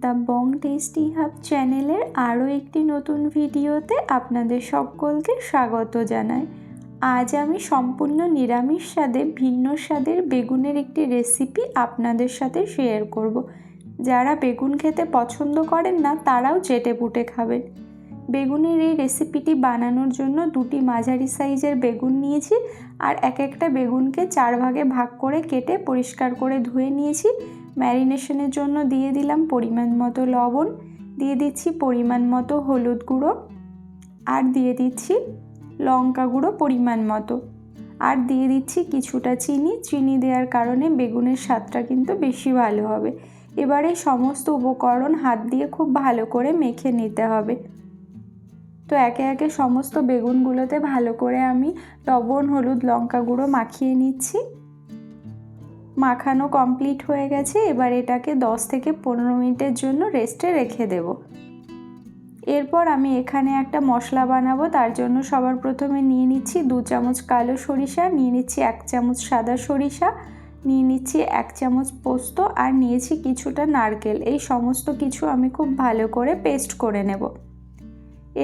The Bong tasty hub চ্যানেলের আরও একটি নতুন ভিডিওতে আপনাদের সকলকে স্বাগত জানাই। আজ আমি সম্পূর্ণ নিরামিষ স্বাদে ভিন্ন স্বাদের বেগুনের একটি রেসিপি আপনাদের সাথে শেয়ার করব। যারা বেগুন খেতে পছন্দ করেন না তারাও চেটেপুটে খাবেন। বেগুনের এই রেসিপিটি বানানোর জন্য দুটি মাঝারি সাইজের বেগুন নিয়েছি আর একটা বেগুনকে 4 ভাগে ভাগ করে কেটে পরিষ্কার করে ধুয়ে নিয়েছি। ম্যারিনেশনের জন্য দিয়ে দিলাম পরিমাণ মতো লবণ, দিয়ে দিচ্ছি পরিমাণ মতো হলুদ গুঁড়ো, আর দিয়ে দিচ্ছি লঙ্কা গুঁড়ো পরিমাণ মতো, আর দিয়ে দিচ্ছি কিছুটা চিনি দেওয়ার কারণে বেগুনের স্বাদটা কিন্তু বেশি ভালো হবে। এবারে সমস্ত উপকরণ হাত দিয়ে খুব ভালো করে মেখে নিতে হবে। তো একে একে সমস্ত বেগুনগুলোতে ভালো করে আমি লবণ, হলুদ, লঙ্কা গুঁড়ো মাখিয়ে নিচ্ছি। মাখানো কমপ্লিট হয়ে গেছে। এবার এটাকে 10 থেকে 15 মিনিটের জন্য রেস্টে রেখে দেব। এরপর আমি এখানে একটা মশলা বানাবো। তার জন্য সবার প্রথমে নিয়ে নিচ্ছি 2 চামচ কালো সরিষা, নিয়ে নিচ্ছি 1 চামচ সাদা সরিষা, নিয়ে নিচ্ছি 1 চামচ পোস্ত, আর নিয়েছি কিছুটা নারকেল। এই সমস্ত কিছু আমি খুব ভালো করে পেস্ট করে নেব।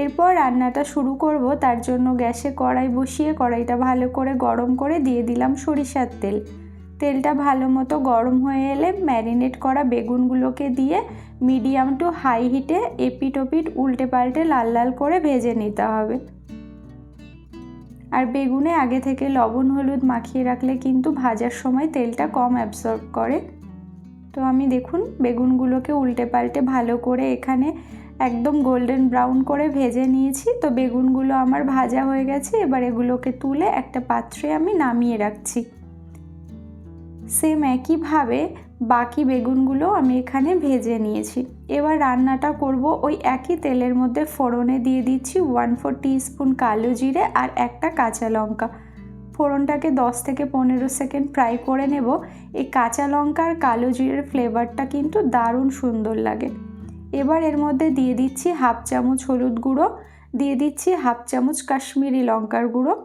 এরপর রান্নাটা শুরু করব। তার জন্য গ্যাসে কড়াই বসিয়ে কড়াইটা ভালো করে গরম করে দিয়ে দিলাম সরিষার তেল। তেলটা ভালো মতো গরম হয়ে এলে ম্যারিনেট করা বেগুনগুলোকে দিয়ে মিডিয়াম টু হাই হিটে এপিট ওপিট উল্টে পাল্টে লাল লাল করে ভেজে নিতে হবে। আর বেগুনে আগে থেকে লবণ হলুদ মাখিয়ে রাখলে কিন্তু ভাজার সময় তেলটা কম অ্যাবসর্ব করে। তো আমি দেখুন বেগুনগুলোকে উল্টে পাল্টে ভালো করে এখানে একদম গোল্ডেন ব্রাউন করে ভেজে নিয়েছি। তো বেগুনগুলো আমার ভাজা হয়ে গেছে। এবার এগুলোকে তুলে একটা পাত্রে আমি নামিয়ে রাখছি। সেম একইভাবে বাকি বেগুনগুলো আমি এখানে ভেজে নিয়েছি। এবার রান্নাটা করব ওই একই তেলের মধ্যে। ফোড়নে দিয়ে দিচ্ছি 1/4 টিস্পুন কালো জিরে আর একটা কাঁচা লঙ্কা। ফোড়নটাকে 10 থেকে 15 সেকেন্ড ফ্রাই করে নেব। এই কাঁচা লঙ্কা আর কালো জিরের ফ্লেভারটা কিন্তু দারুণ সুন্দর লাগে। এবার এর মধ্যে দিয়ে দিচ্ছি 1/2 চামচ হলুদ গুঁড়ো, দিয়ে দিচ্ছি 1/2 চামচ কাশ্মীরি লঙ্কার গুঁড়ো,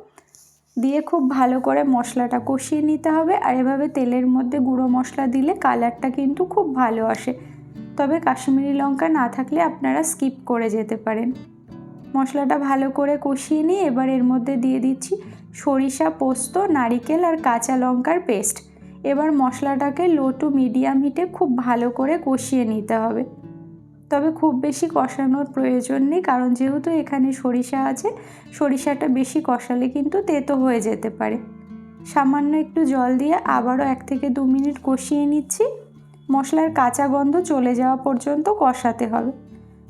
দিয়ে খুব ভালো করে মশলাটা কষিয়ে নিতে হবে। আর এভাবে তেলের মধ্যে গুঁড়ো মশলা দিলে কালারটা কিন্তু খুব ভালো আসে। তবে কাশ্মীরি লঙ্কা না থাকলে আপনারা স্কিপ করে যেতে পারেন। মশলাটা ভালো করে কষিয়ে নিয়ে এবার এর মধ্যে দিয়ে দিচ্ছি সরিষা, পোস্ত, নারিকেল আর কাঁচা লঙ্কার পেস্ট। এবার মশলাটাকে লো টু মিডিয়াম হিটে খুব ভালো করে কষিয়ে নিতে হবে। তবে খুব বেশি কষানোর প্রয়োজন নেই, কারণ যেহেতু এখানে সরিষা আছে, সরিষাটা বেশি কষালে কিন্তু তেতো হয়ে যেতে পারে। সামান্য একটু জল দিয়ে আবারও 1 থেকে 2 মিনিট কষিয়ে নিচ্ছি। মশলার কাঁচা গন্ধ চলে যাওয়া পর্যন্ত কষাতে হবে।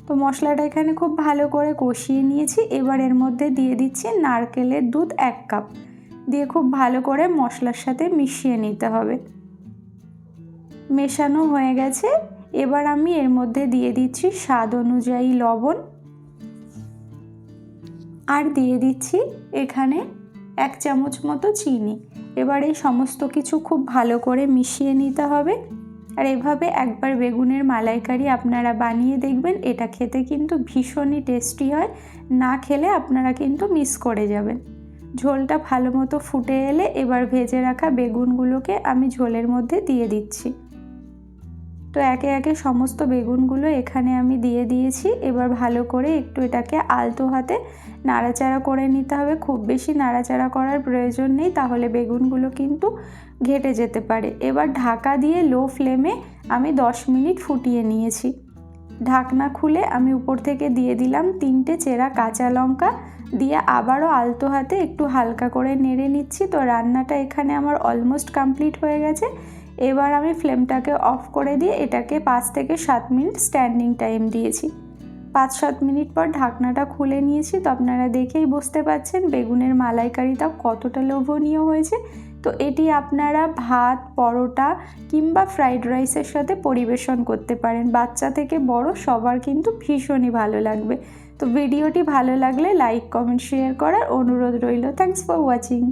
তো মশলাটা এখানে খুব ভালো করে কষিয়ে নিয়েছি। এবার এর মধ্যে দিয়ে দিচ্ছি নারকেলের দুধ 1 কাপ, দিয়ে খুব ভালো করে মশলার সাথে মিশিয়ে নিতে হবে। মেশানো হয়ে গেছে। এবার আমি এর মধ্যে দিয়ে দিচ্ছি স্বাদ অনুযায়ী লবণ, আর দিয়ে দিচ্ছি এখানে 1 চামচ মতো চিনি। এবার এই সমস্ত কিছু খুব ভালো করে মিশিয়ে নিতে হবে। আর এভাবে একবার বেগুনের মালাইকারি আপনারা বানিয়ে দেখবেন। এটা খেতে কিন্তু ভীষণই টেস্টি হয়। না খেলে আপনারা কিন্তু মিস করে যাবেন। ঝোলটা ভালো মতো ফুটে এলে এবার ভেজে রাখা বেগুনগুলোকে আমি ঝোলের মধ্যে দিয়ে দিচ্ছি। তো একে একে সমস্ত বেগুনগুলো এখানে আমি দিয়ে দিয়েছি। এবার ভালো করে একটু এটাকে আলতো হাতে নাড়াচাড়া করে নিতে হবে। খুব বেশি নাড়াচাড়া করার প্রয়োজন নেই, তাহলে বেগুনগুলো কিন্তু ঘেটে যেতে পারে। এবার ঢাকা দিয়ে লো ফ্লেমে আমি 10 মিনিট ফুটিয়ে নিয়েছি। ঢাকনা খুলে আমি উপর থেকে দিয়ে দিলাম 3টে চেরা কাঁচা লঙ্কা, দিয়ে আবারও আলতো হাতে একটু হালকা করে নেড়ে নিচ্ছি। তো রান্নাটা এখানে আমার অলমোস্ট কমপ্লিট হয়ে গেছে। এবার আমি ফ্লেমটাকে অফ করে দিয়ে এটাকে 5 থেকে 7 মিনিট স্ট্যান্ডিং টাইম দিয়েছি। 5-7 মিনিট পর ঢাকনাটা খুলে নিয়েছি। তো আপনারা দেখেই বুঝতে পারছেন বেগুনের মালাইকারিটা কতটা লোভনীয় হয়েছে। তো এটি আপনারা ভাত, পরোটা কিংবা ফ্রাইড রাইসের সাথে পরিবেশন করতে পারেন। বাচ্চা থেকে বড় সবার কিন্তু ভীষণই ভালো লাগবে। তো ভিডিওটি ভালো লাগলে লাইক, কমেন্ট, শেয়ার করার অনুরোধ রইল। Thanks for watching.